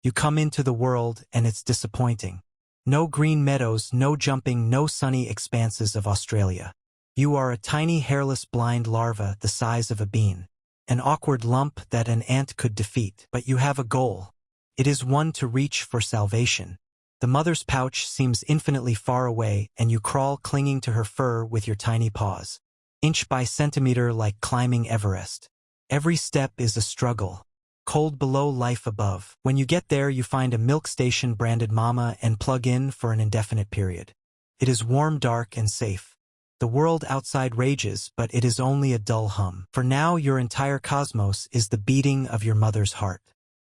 You come into the world and it's disappointing. No green meadows, no jumping, no sunny expanses of Australia. You are a tiny hairless blind larva the size of a bean. An awkward lump that an ant could defeat. But you have a goal. It is one to reach for salvation. The mother's pouch seems infinitely far away, and you crawl clinging to her fur with your tiny paws. Inch by centimeter, like climbing Everest. Every step is a struggle. Cold below, life above. When you get there, you find a milk station branded Mama and plug in for an indefinite period. It is warm, dark, and safe. The world outside rages, but it is only a dull hum. For now, your entire cosmos is the beating of your mother's heart.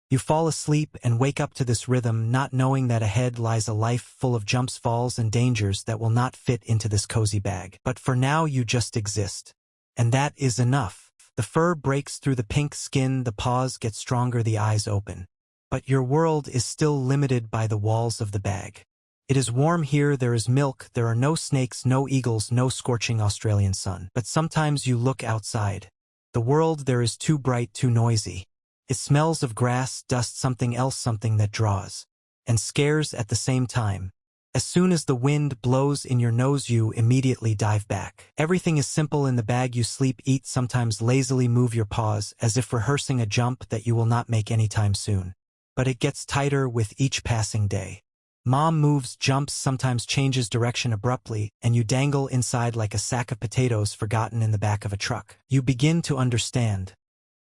You fall asleep and wake up to this rhythm, not knowing that ahead lies a life full of jumps, falls, and dangers that will not fit into this cozy bag. But for now, you just exist. And that is enough. The fur breaks through the pink skin, the paws get stronger, the eyes open. But your world is still limited by the walls of the bag. It is warm here, there is milk, there are no snakes, no eagles, no scorching Australian sun. But sometimes you look outside. The world there is too bright, too noisy. It smells of grass, dust, something else, something that draws and scares at the same time. As soon as the wind blows in your nose, you immediately dive back. Everything is simple in the bag. You sleep, eat, sometimes lazily move your paws, as if rehearsing a jump that you will not make anytime soon. But it gets tighter with each passing day. Mom moves, jumps, sometimes changes direction abruptly, and you dangle inside like a sack of potatoes forgotten in the back of a truck. You begin to understand.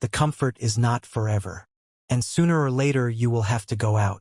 The comfort is not forever. And sooner or later you will have to go out.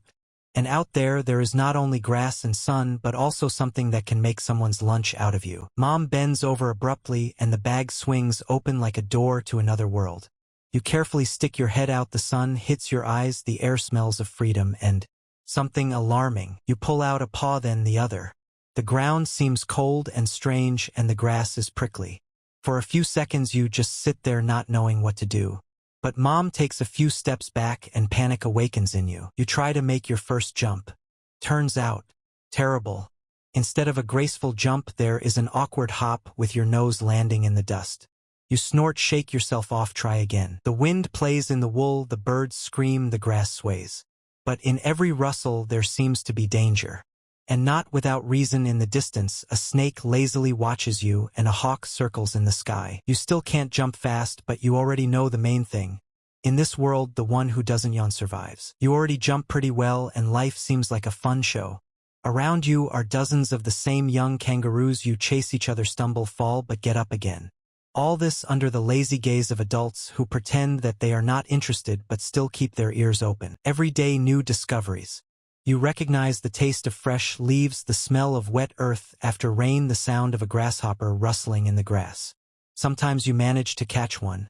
And out there is not only grass and sun, but also something that can make someone's lunch out of you. Mom bends over abruptly and the bag swings open like a door to another world. You carefully stick your head out, the sun hits your eyes, the air smells of freedom, and something alarming. You pull out a paw, then the other. The ground seems cold and strange and the grass is prickly. For a few seconds you just sit there not knowing what to do. But Mom takes a few steps back and panic awakens in you. You try to make your first jump. Turns out, terrible. Instead of a graceful jump, there is an awkward hop with your nose landing in the dust. You snort, shake yourself off, try again. The wind plays in the wool, the birds scream, the grass sways. But in every rustle there seems to be danger. And not without reason. In the distance, a snake lazily watches you and a hawk circles in the sky. You still can't jump fast, but you already know the main thing. In this world, the one who doesn't yawn survives. You already jump pretty well and life seems like a fun show. Around you are dozens of the same young kangaroos. You chase each other, stumble, fall, but get up again. All this under the lazy gaze of adults who pretend that they are not interested but still keep their ears open. Every day, new discoveries. You recognize the taste of fresh leaves, the smell of wet earth after rain, the sound of a grasshopper rustling in the grass. Sometimes you manage to catch one,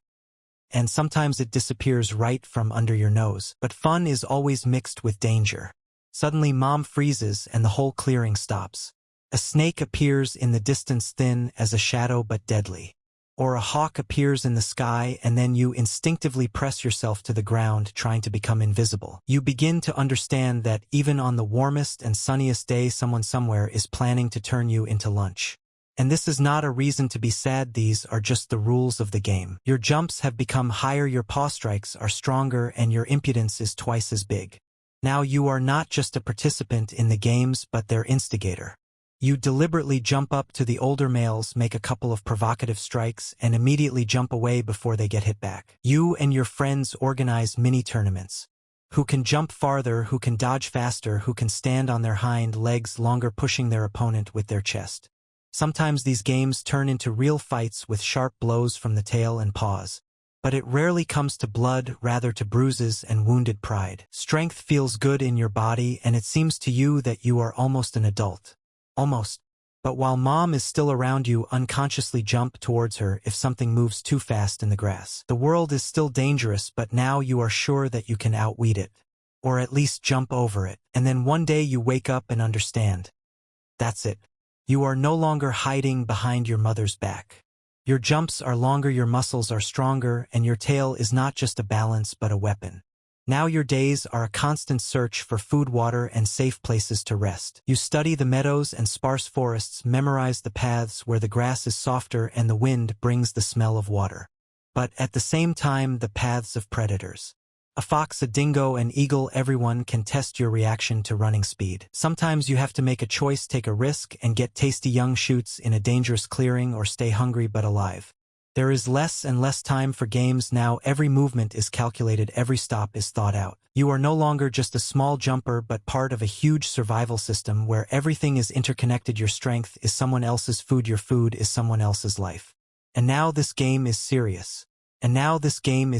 and sometimes it disappears right from under your nose. But fun is always mixed with danger. Suddenly Mom freezes and the whole clearing stops. A snake appears in the distance, thin as a shadow but deadly. Or a hawk appears in the sky, and then you instinctively press yourself to the ground, trying to become invisible. You begin to understand that even on the warmest and sunniest day, someone somewhere is planning to turn you into lunch. And this is not a reason to be sad, these are just the rules of the game. Your jumps have become higher, your paw strikes are stronger, and your impudence is twice as big. Now you are not just a participant in the games, but their instigator. You deliberately jump up to the older males, make a couple of provocative strikes, and immediately jump away before they get hit back. You and your friends organize mini-tournaments. Who can jump farther, who can dodge faster, who can stand on their hind legs longer, pushing their opponent with their chest. Sometimes these games turn into real fights with sharp blows from the tail and paws. But it rarely comes to blood, rather to bruises and wounded pride. Strength feels good in your body, and it seems to you that you are almost an adult. Almost. But while Mom is still around, you unconsciously jump towards her if something moves too fast in the grass. The world is still dangerous, but now you are sure that you can outweed it. Or at least jump over it. And then one day you wake up and understand. That's it. You are no longer hiding behind your mother's back. Your jumps are longer, your muscles are stronger, and your tail is not just a balance but a weapon. Now your days are a constant search for food, water, and safe places to rest. You study the meadows and sparse forests, memorize the paths where the grass is softer and the wind brings the smell of water. But at the same time, the paths of predators. A fox, a dingo, an eagle, everyone can test your reaction to running speed. Sometimes you have to make a choice, take a risk, and get tasty young shoots in a dangerous clearing, or stay hungry but alive. There is less and less time for games now. Every movement is calculated, every stop is thought out. You are no longer just a small jumper but part of a huge survival system where everything is interconnected. Your strength is someone else's food, your food is someone else's life. And now this game is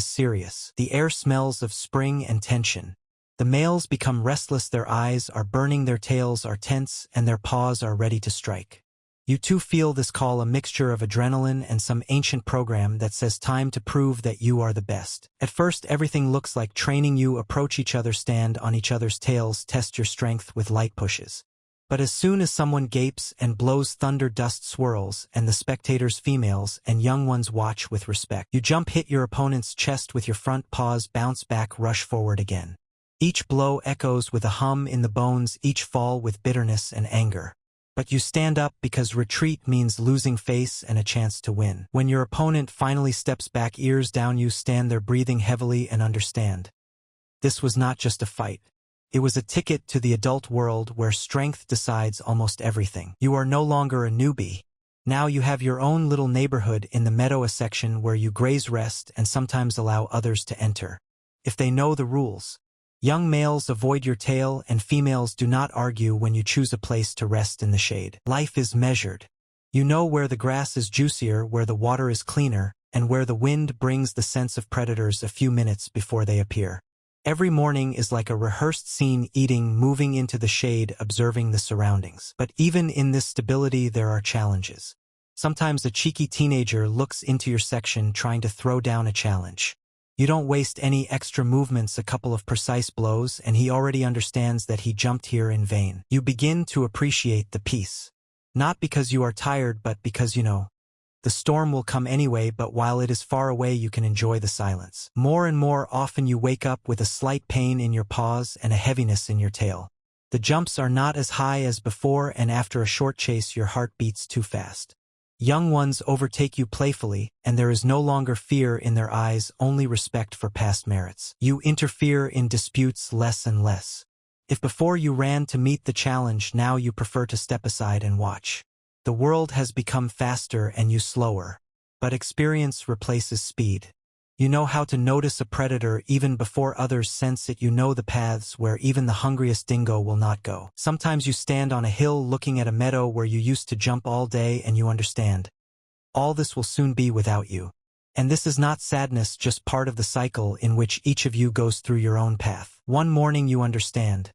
serious. The air smells of spring and tension. The males become restless, their eyes are burning, their tails are tense, and their paws are ready to strike. You too feel this call, a mixture of adrenaline and some ancient program that says time to prove that you are the best. At first everything looks like training. You approach each other, stand on each other's tails, test your strength with light pushes. But as soon as someone gapes and blows thunder, dust swirls, and the spectators, females and young ones, watch with respect. You jump, hit your opponent's chest with your front paws, bounce back, rush forward again. Each blow echoes with a hum in the bones, each fall with bitterness and anger. But you stand up because retreat means losing face and a chance to win. When your opponent finally steps back, ears down, you stand there breathing heavily and understand. This was not just a fight. It was a ticket to the adult world where strength decides almost everything. You are no longer a newbie. Now you have your own little neighborhood in the meadow, a section where you graze, rest, and sometimes allow others to enter, if they know the rules. Young males avoid your tail, and females do not argue when you choose a place to rest in the shade. Life is measured. You know where the grass is juicier, where the water is cleaner, and where the wind brings the sense of predators a few minutes before they appear. Every morning is like a rehearsed scene, eating, moving into the shade, observing the surroundings. But even in this stability there are challenges. Sometimes a cheeky teenager looks into your section trying to throw down a challenge. You don't waste any extra movements, a couple of precise blows, and he already understands that he jumped here in vain. You begin to appreciate the peace. Not because you are tired, but because you know the storm will come anyway, but while it is far away you can enjoy the silence. More and more often you wake up with a slight pain in your paws and a heaviness in your tail. The jumps are not as high as before, and after a short chase your heart beats too fast. Young ones overtake you playfully, and there is no longer fear in their eyes, only respect for past merits. You interfere in disputes less and less. If before you ran to meet the challenge, now you prefer to step aside and watch. The world has become faster and you slower, but experience replaces speed. You know how to notice a predator even before others sense it. You know the paths where even the hungriest dingo will not go. Sometimes you stand on a hill looking at a meadow where you used to jump all day, and you understand. All this will soon be without you. And this is not sadness, just part of the cycle in which each of you goes through your own path. One morning you understand.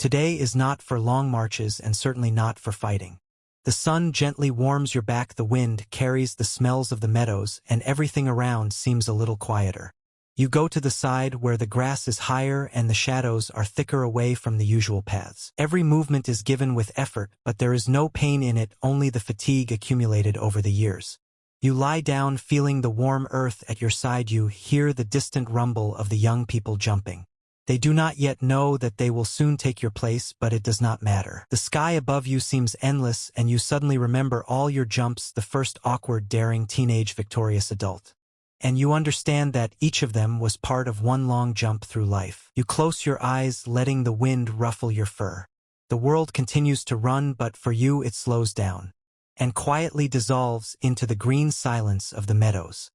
Today is not for long marches and certainly not for fighting. The sun gently warms your back, the wind carries the smells of the meadows, and everything around seems a little quieter. You go to the side where the grass is higher and the shadows are thicker, away from the usual paths. Every movement is given with effort, but there is no pain in it, only the fatigue accumulated over the years. You lie down feeling the warm earth at your side. You hear the distant rumble of the young people jumping. They do not yet know that they will soon take your place, but it does not matter. The sky above you seems endless, and you suddenly remember all your jumps, the first awkward, daring, teenage, victorious adult. And you understand that each of them was part of one long jump through life. You close your eyes, letting the wind ruffle your fur. The world continues to run, but for you it slows down and quietly dissolves into the green silence of the meadows.